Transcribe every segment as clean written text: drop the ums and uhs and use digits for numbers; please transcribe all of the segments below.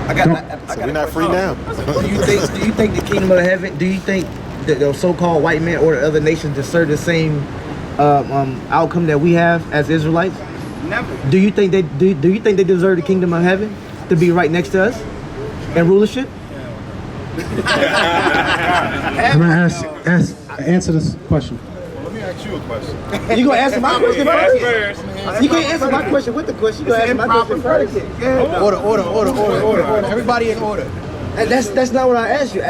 We're not free now. Do you think the kingdom of heaven? Do you think the so-called white man or the other nations deserve the same outcome that we have as Israelites? Never. Do you think they deserve the kingdom of heaven to be right next to us and rulership? I'm gonna answer this question. Let me ask you a question. You gonna answer my question first? You can't answer my question with the question. You gonna answer my question first. Order. Everybody in order. And that's not what I asked you.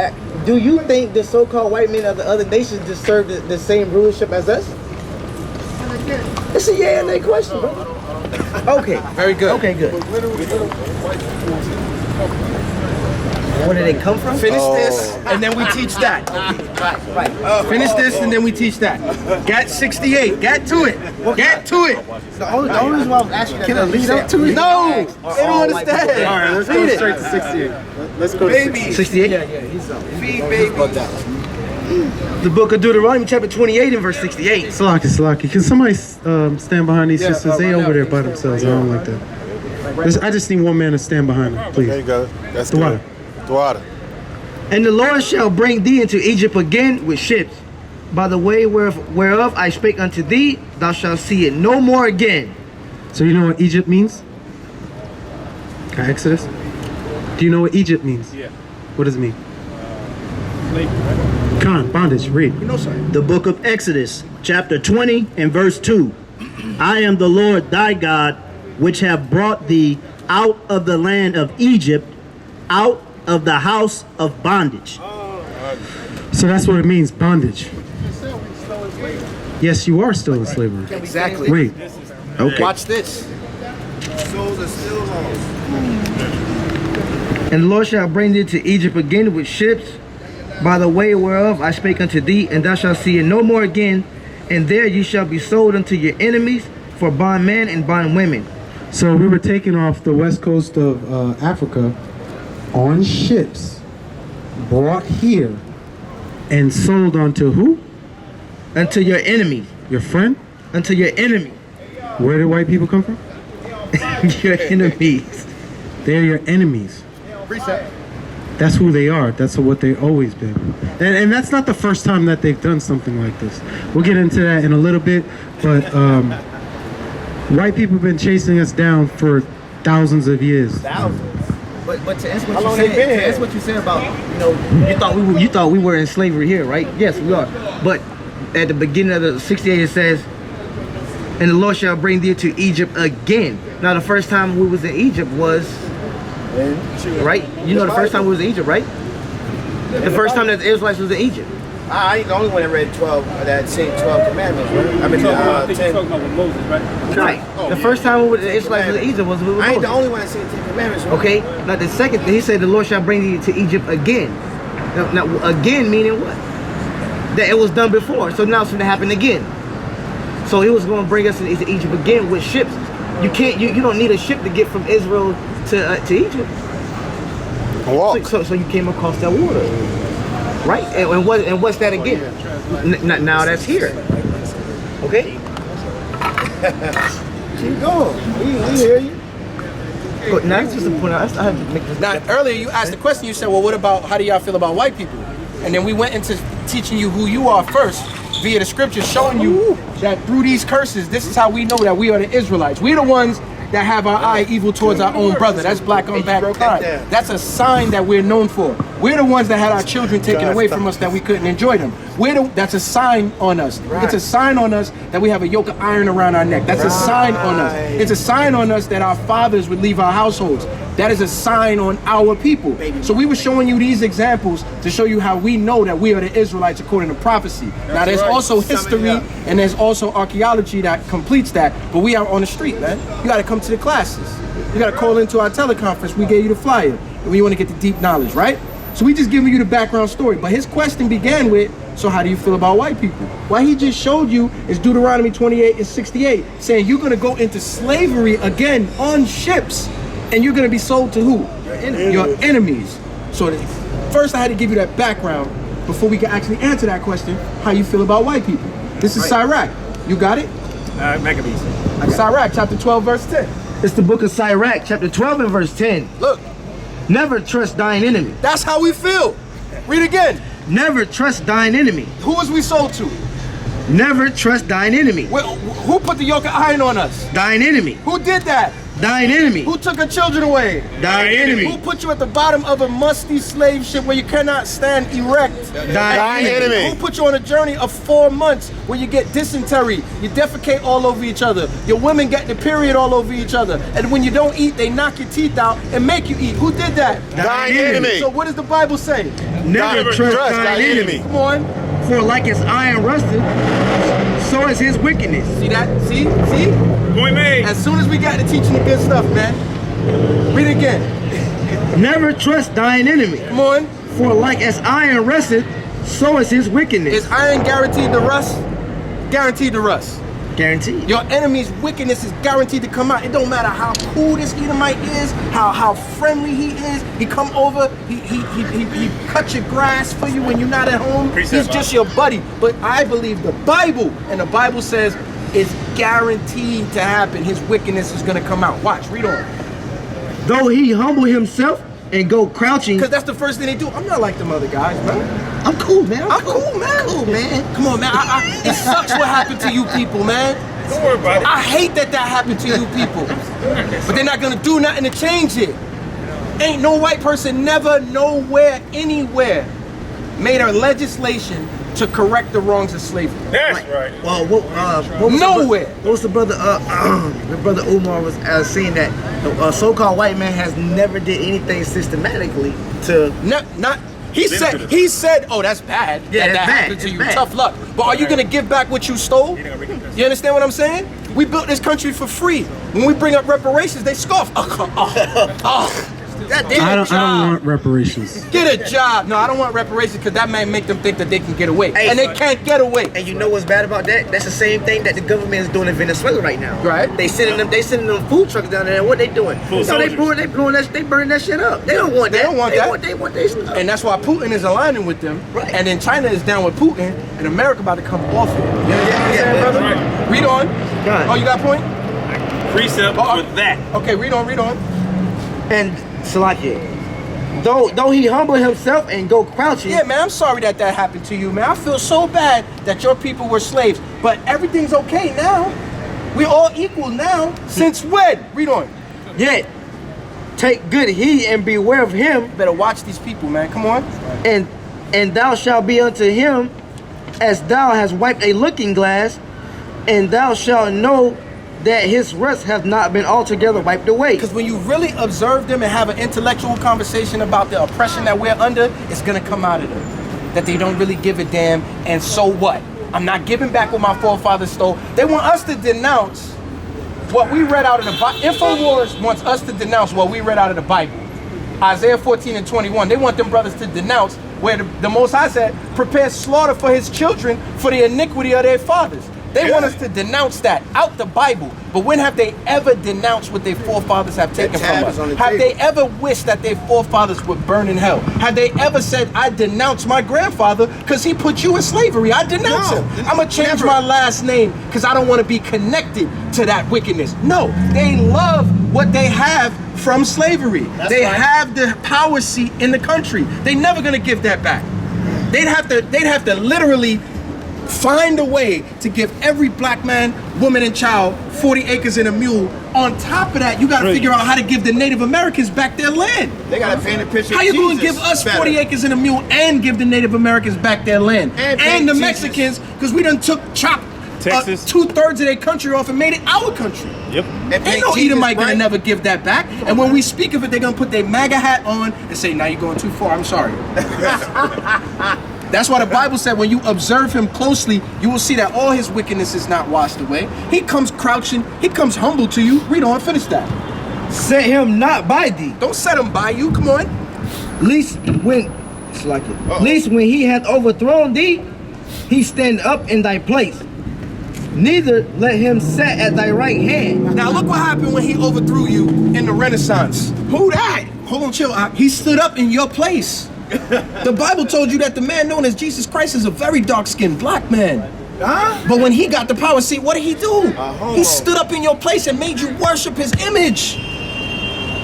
Do you think the so-called white men of the other nations deserve the same rulership as us? It's a yeah or nay question, bro. Okay. Very good. Okay, good. Where did they come from? Finish this, and then we teach that. Right. Finish this, and then we teach that. Get 68. Get to it. Get to it. The only reason why I was asking that. Can I lead up to it? No. They don't understand. All right, let's go straight to 68. Let's go to 68? Yeah, he's up. Feed baby. The book of Deuteronomy, chapter 28 and verse 68. Salaki. Can somebody stand behind these sisters? They over there by themselves. I don't like that. I just need one man to stand behind them, please. There you go. That's The water. good. The water. And the Lord shall bring thee into Egypt again with ships. By the way whereof I spake unto thee, thou shalt see it no more again. So you know what Egypt means? Exodus? Do you know what Egypt means? Yeah. What does it mean? Slavery, right? Con, bondage, read. The book of Exodus, chapter 20 and verse 2. I am the Lord thy God, which have brought thee out of the land of Egypt, out of the house of bondage. So that's what it means, bondage. Yes, you are still in slavery. Exactly. Wait. Okay. Watch this. Souls are still lost. And the Lord shall bring thee to Egypt again with ships, by the way whereof I spake unto thee, and thou shalt see it no more again. And there you shall be sold unto your enemies for bondmen and bondwomen. So we were taken off the west coast of Africa on ships, brought here, and sold onto who? Unto your enemies. Your friend? Unto your enemy. Where do white people come from? Your enemies. They're your enemies. Precept. That's who they are. That's what they've always been. And that's not the first time that they've done something like this. We'll get into that in a little bit, but white people have been chasing us down for thousands of years. Thousands. But to answer what you said, that's what you said about, you thought we were in slavery here, right? Yes, we are. But at the beginning of the 68 it says, and the Lord shall bring thee to Egypt again. Now the first time we was in Egypt was, right? You know the first time we was in Egypt, right? The first time that the Israelites was in Egypt. I ain't the only one that read 12, that same 12 commandments, right? I mean, I think you're talking about with Moses, right? Right. The first time the Israelites was in Egypt was with I ain't the Moses. only one that seen 10 commandments, right? Okay, now the second, he said the Lord shall bring thee to Egypt again. Now again meaning what? That it was done before, so now it's going to happen again. So he was going to bring us to Egypt again with ships. You can't, you don't need a ship to get from Israel to Egypt. Walk. So you came across that water, right? And what's that again? Now that's here. Okay. Keep going. We hear you. But now it's just a point. I have to make this. Now, earlier you asked the question, you said, well, what about, how do y'all feel about white people? And then we went into teaching you who you are first via the scriptures, showing you that through these curses, this is how we know that we are the Israelites. We're the ones that have our eye evil towards our own brother. That's black on black crime. That's a sign that we're known for. We're the ones that had our children taken away from us that we couldn't enjoy them. That's a sign on us. It's a sign on us that we have a yoke of iron around our neck. That's a sign on us. It's a sign on us that our fathers would leave our households. That is a sign on our people. So we were showing you these examples to show you how we know that we are the Israelites according to prophecy. Now there's also history and there's also archaeology that completes that, but we are on the street, man. You gotta come to the classes. You gotta call into our teleconference. We gave you the flyer and we wanna get the deep knowledge, right? So we just giving you the background story. But his question began with, so how do you feel about white people? What he just showed you is Deuteronomy 28 and 68, saying you're gonna go into slavery again on ships. And you're going to be sold to who? Your enemies. So first I had to give you that background before we can actually answer that question, how you feel about white people. This is Sirach. You got it? Maccabees. Sirach chapter 12 verse 10. It's the book of Sirach, chapter 12 and verse 10. Look. Never trust thine enemy. That's how we feel. Read again. Never trust thine enemy. Who was we sold to? Never trust thine enemy. Who put the yoke of iron on us? Thine enemy. Who did that? Thine enemy. Who took our children away? Thine enemy. Who put you at the bottom of a musty slave ship where you cannot stand erect? Thine enemy. Who put you on a journey of 4 months where you get dysentery, you defecate all over each other, your women get the period all over each other, and when you don't eat, they knock your teeth out and make you eat? Who did that? Thine enemy. So what does the Bible say? Never trust thine enemy. Come on. For like as iron rusted, so is his wickedness. See that? See? Point made. As soon as we got to teaching the good stuff, man. Read it again. Never trust thine enemy. Come on. For like as iron rusted, so is his wickedness. Is iron guaranteed to rust? Guaranteed to rust. Guaranteed. Your enemy's wickedness is guaranteed to come out. It don't matter how cool this Edomite is, how friendly he is. He come over, he cut your grass for you when you're not at home. He's just your buddy. But I believe the Bible, and the Bible says it's guaranteed to happen. His wickedness is gonna come out. Watch, read on. Though he humble himself and go crouching. Because that's the first thing they do. I'm not like them other guys, bro. I'm cool, man. I'm cool, man. Cool, man. Come on, man. It sucks what happened to you people, man. Don't worry about it. I hate that happened to you people. But they're not gonna do nothing to change it. Ain't no white person never, nowhere, anywhere made a legislation to correct the wrongs of slavery. That's right. Well, what was Nowhere. What was the brother? The brother Umar was saying that the so-called white man has never did anything systematically to. He said, oh, that's bad. Yeah, that that's bad. happened to It's you. bad. Tough luck. But are you gonna give back what you stole? You understand what I'm saying? We built this country for free. When we bring up reparations, they scoff. I don't want reparations. Get a job. No, I don't want reparations because that might make them think that they can get away. Hey, and they can't get away. And you know what's bad about that? That's the same thing that the government is doing in Venezuela right now. Right. They sending them food trucks down there. And what they doing? So they burning that shit up. They don't want that. They don't want that. They want their stuff. And that's why Putin is aligning with them. Right. And then China is down with Putin, and America about to come off it. You understand, Yeah, brother? right. Read on. Done. Oh, you got a point? Precept Oh, for that. Okay, read on. And Salakia, though he humble himself and go crouching. Yeah, man, I'm sorry that happened to you, man. I feel so bad that your people were slaves. But everything's okay now. We're all equal now. Since when? Read on. Yet take good heed and beware of him, Better watch these people, man. Come on. and thou shalt be unto him as thou hast wiped a looking glass, and thou shalt know that his rust hath not been altogether wiped away. Because when you really observe them and have an intellectual conversation about the oppression that we're under, it's going to come out of them. That they don't really give a damn, and so what? I'm not giving back what my forefathers stole. They want us to denounce what we read out of the Bible. InfoWars wants us to denounce what we read out of the Bible. Isaiah 14:21. They want them brothers to denounce where the Most High said, prepare slaughter for his children for the iniquity of their fathers. They want us to denounce that out the Bible. But when have they ever denounced what their forefathers have taken from us? Have they ever wished that their forefathers would burn in hell? Have they ever said, I denounce my grandfather because he put you in slavery? I denounce him. I'm going to change my last name because I don't want to be connected to that wickedness. No, they love what they have from slavery. They have the power seat in the country. They never going to give that back. They'd have to literally find a way to give every black man, woman, and child 40 acres and a mule. On top of that, you got to figure out how to give the Native Americans back their land. They got to paint a picture. How you going to Jesus give us better. 40 acres and a mule and give the Native Americans back their land? And the Mexicans, because we done chopped Texas. 2/3 of their country off and made it our country. Yep. Ain't no Edomite gonna never give that back. And when we speak of it, they're gonna put their MAGA hat on and say, now you're going too far, I'm sorry. That's why the Bible said when you observe him closely, you will see that all his wickedness is not washed away. He comes crouching, he comes humble to you. Read on, finish that. Set him not by thee, Don't set him by you, come on. least when he hath overthrown thee, he stand up in thy place. Neither let him set at thy right hand. Now look what happened when he overthrew you in the Renaissance. Who that? Hold on, chill. He stood up in your place. The Bible told you that the man known as Jesus Christ is a very dark-skinned black man. But when he got the power seat, what did he do? He stood up in your place and made you worship his image.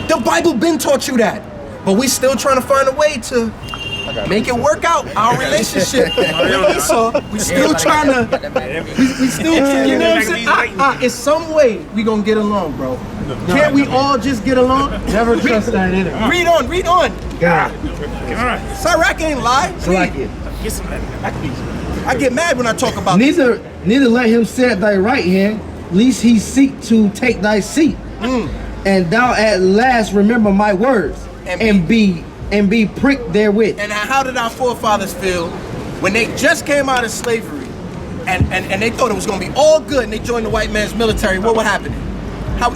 The Bible been taught you that. But we still trying to find a way to make it work out, our relationship with Esau. We still trying to, we still, you know what I'm saying? It's some way we gonna get along, bro. Can't we all just get along? Never trust that in it. Read on. God. Sirach ain't lie. I get mad when I talk about this. Neither let him sit at thy right hand, lest he seek to take thy seat. And thou at last remember my words, and be pricked therewith. And how did our forefathers feel when they just came out of slavery and they thought it was going to be all good and they joined the white man's military? What would happen?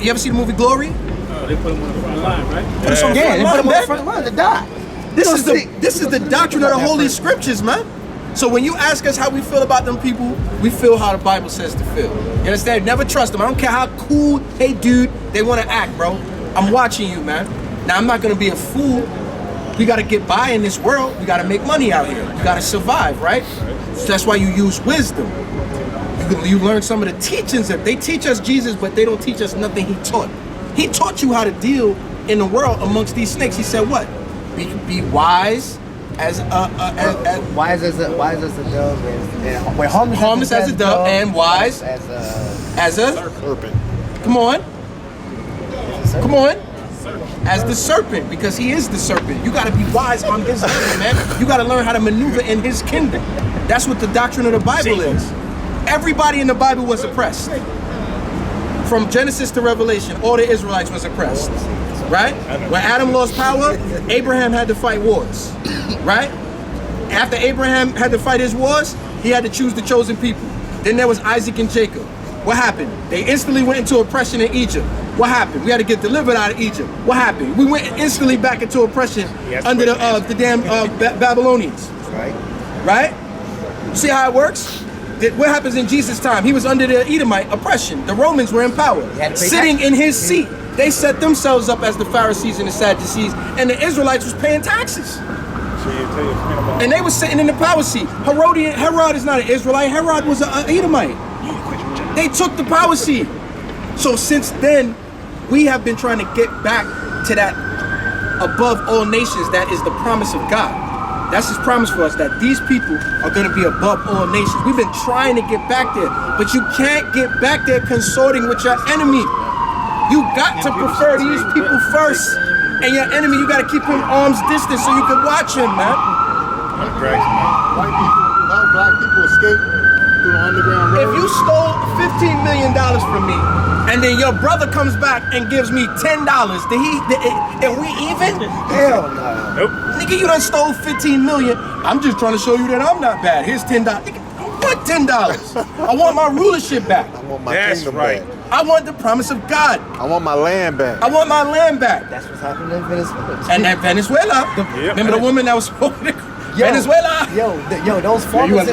You ever see the movie Glory? They put him on the front line, right? Put us on the front They put line, him on man. the front line to die. This is the doctrine of the Holy Scriptures, man. So when you ask us how we feel about them people, we feel how the Bible says to feel. You understand? Never trust them. I don't care how cool, hey dude, they want to act, bro. I'm watching you, man. Now I'm not going to be a fool. We got to get by in this world. We got to make money out here. You got to survive, right? So that's why you use wisdom. You learn some of the teachings. They teach us Jesus, but they don't teach us nothing he taught. He taught you how to deal in the world amongst these snakes. He said what? Be wise as Wise as a dove, and harmless as a dove, and wise as a Serpent. Come on. As the serpent, because he is the serpent. You got to be wise on his level, man. You got to learn how to maneuver in his kingdom. That's what the doctrine of the Bible is. Everybody in the Bible was oppressed. From Genesis to Revelation, all the Israelites was oppressed. Right? When Adam lost power, Abraham had to fight wars. Right? After Abraham had to fight his wars, he had to choose the chosen people. Then there was Isaac and Jacob. What happened? They instantly went into oppression in Egypt. What happened? We had to get delivered out of Egypt. What happened? We went instantly back into oppression under the damn Babylonians. Right? See how it works? What happens in Jesus' time? He was under the Edomite oppression. The Romans were in power. Sitting in his seat. They set themselves up as the Pharisees and the Sadducees, and the Israelites was paying taxes. And they were sitting in the power seat. Herod is not an Israelite. Herod was an Edomite. They took the power seat. So since then, we have been trying to get back to that above all nations. That is the promise of God. That's his promise for us, that these people are going to be above all nations. We've been trying to get back there, but you can't get back there consorting with your enemy. You got to prefer these people first. And your enemy, you got to keep him arm's distance so you can watch him, man. White people, black people escape through the underground road. If you stole $15 million from me, and then your brother comes back and gives me $10, are we even? Hell no. Nope. Nigga, you done stole $15 million. I'm just trying to show you that I'm not bad. Here's $10. Nigga, what $10? I want my rulership back. I want my That's kingdom right. back. I want the promise of God. I want my land back. I want my land back. That's what's happening in Venezuela. And that Venezuela, remember the woman that was Venezuela? Yo, those farmers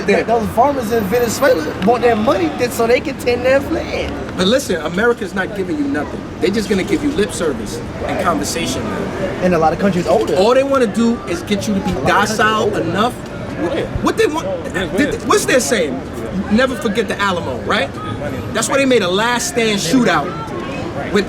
in Venezuela want their money so they can tend their land. But listen, America's not giving you nothing. They're just gonna give you lip service and conversation, man. And a lot of countries older. All they want to do is get you to be docile enough. What they want? What's their saying? Never forget the Alamo, right? That's why they made a last stand shootout with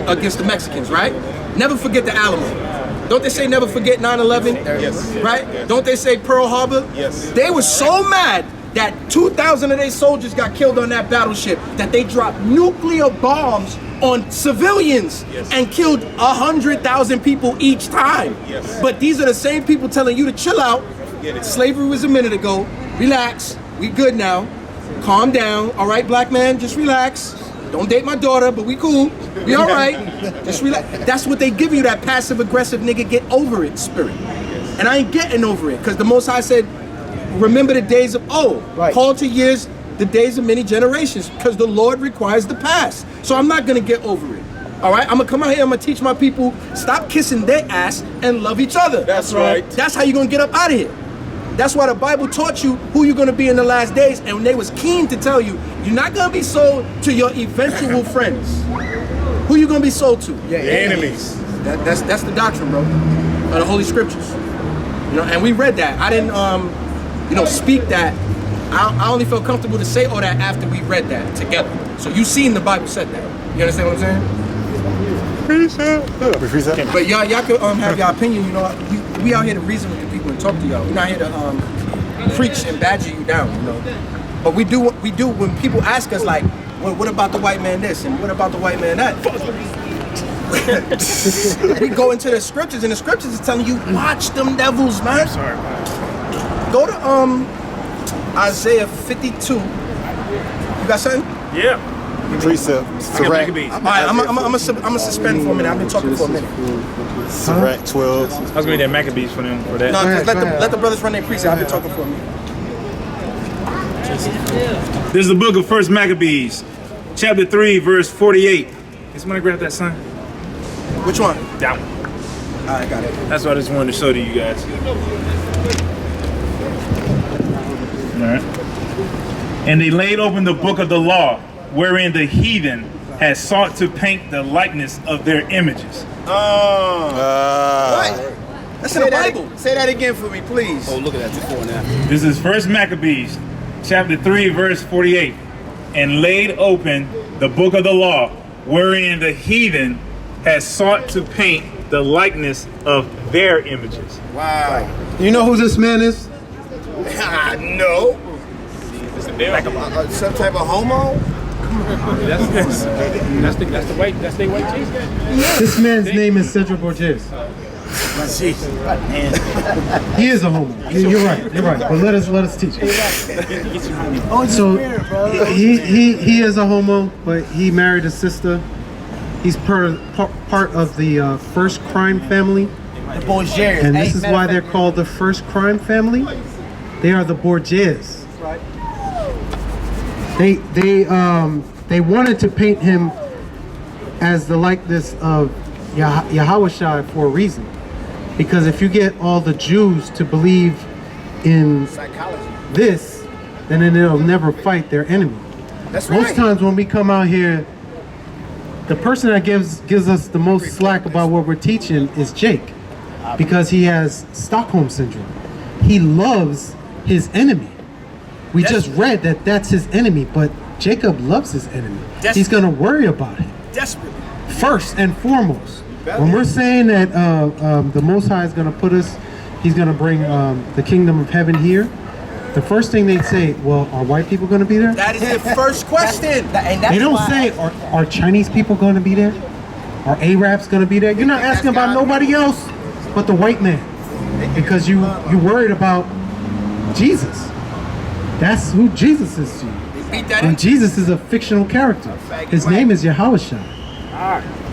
against the Mexicans, right? Never forget the Alamo. Don't they say never forget 9/11? Yes. Right? Don't they say Pearl Harbor? Yes. They were so mad that 2,000 of their soldiers got killed on that battleship that they dropped nuclear bombs on civilians and killed 100,000 people each time. Yes. But these are the same people telling you to chill out. Slavery was a minute ago. Relax. We good now. Calm down. All right, black man, just relax. Don't date my daughter, but we cool. We all right. Just relax. That's what they give you, that passive aggressive nigga get over it spirit. And I ain't getting over it, because the Most High said, remember the days of old. Right. Call to years the days of many generations, because the Lord requires the past. So I'm not gonna get over it. All right, I'm gonna come out here, I'm gonna teach my people, stop kissing their ass and love each other. That's right. That's how you're gonna get up out of here. That's why the Bible taught you who you're gonna be in the last days, and they was keen to tell you, you're not gonna be sold to your eventual friends. Who you gonna be sold to? The enemies. That's the doctrine, bro, of the Holy Scriptures. You know, and we read that. I didn't, speak that. I only felt comfortable to say all that after we read that together. So you seen the Bible said that. You understand what I'm saying? Precept. But y'all could have your opinion. You know, we out here to reason with the people and talk to y'all. We're not here to preach and badger you down. You know, but we do when people ask us like, well, what about the white man this and what about the white man that? We go into the scriptures, and the scriptures is telling you, watch them devils, man. Sorry. Go to Isaiah 52. You got something? Yeah. Precept. Sirach. All right, I'm gonna suspend for a minute. I've been talking for a minute. Sirach 12. I was gonna need that Maccabees for them for that. No, just let the brothers run their precept. I've been talking for a minute. This is the book of 1 Maccabees, chapter 3, verse 48. Can somebody grab that sign? Which one? That one. All right, got it. That's what I just wanted to show to you guys. All right. And they laid open the book of the law, wherein the heathen had sought to paint the likeness of their images. What? That's in the Bible. Say that again for me, please. Oh, look at that before now. This is 1 Maccabees, chapter 3, verse 48. And laid open the book of the law, wherein the heathen had sought to paint the likeness of their images. Wow. You know who this man is? No. Like Some type of homo? that's the white Jesus. This man's name is Cedric Borges. He is a homo. You're right. But let us teach him. So he is a homo, but he married a sister. He's part of the first crime family. The Borgias. And this is why they're called the first crime family. They are the Borgias. Right. They wanted to paint him as the likeness of Yahushua for a reason. Because if you get all the Jews to believe in this, then they'll never fight their enemy. That's right. Most times when we come out here, the person that gives us the most slack about what we're teaching is Jake, because he has Stockholm syndrome. He loves his enemy. We just read that that's his enemy, but Jacob loves his enemy. He's going to worry about it. Desperately. First and foremost. When we're saying that the Most High is going to put us, he's going to bring the kingdom of heaven here, the first thing they say, well, are white people going to be there? That is the first question. They don't say, are Chinese people going to be there? Are Arabs going to be there? You're not asking about nobody else but the white man, because you worried about Jesus. That's who Jesus is to you. And Jesus is a fictional character. His name is Yahushua.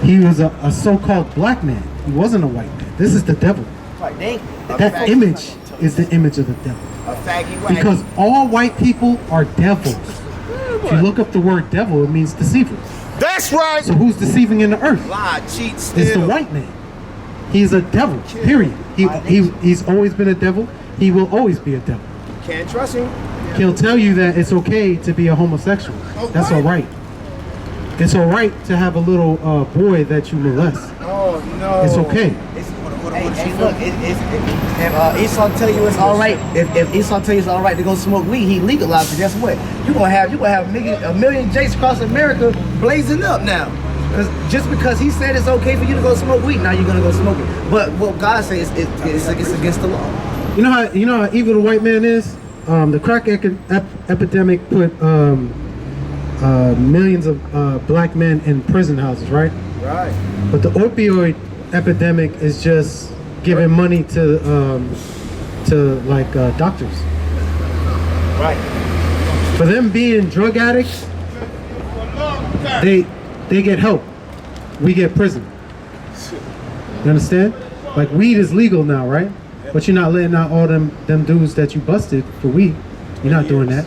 He was a so-called black man. He wasn't a white man. This is the devil. That image is the image of the devil. Because all white people are devils. If you look up the word devil, it means deceivers. That's right. So who's deceiving in the earth? Lie, cheat, steal. It's the white man. He's a devil, period. He's always been a devil. He will always be a devil. Can't trust him. He'll tell you that it's okay to be a homosexual. That's all right. It's all right to have a little boy that you molest. Oh no. It's okay. Hey, look, if Esau tell you it's all right, if Esau tell you it's all right to go smoke weed, he legalized it. Guess what? You gonna have a million Jakes across America blazing up now. Just because he said it's okay for you to go smoke weed, now you're gonna go smoke it. But what God says it's against the law. You know how evil the white man is. The crack epidemic put millions of black men in prison houses, right? Right. But the opioid epidemic is just giving money to doctors. Right. For them being drug addicts, they get help. We get prison. You understand? Like weed is legal now, right? But you're not letting out all them dudes that you busted for weed. You're not doing that.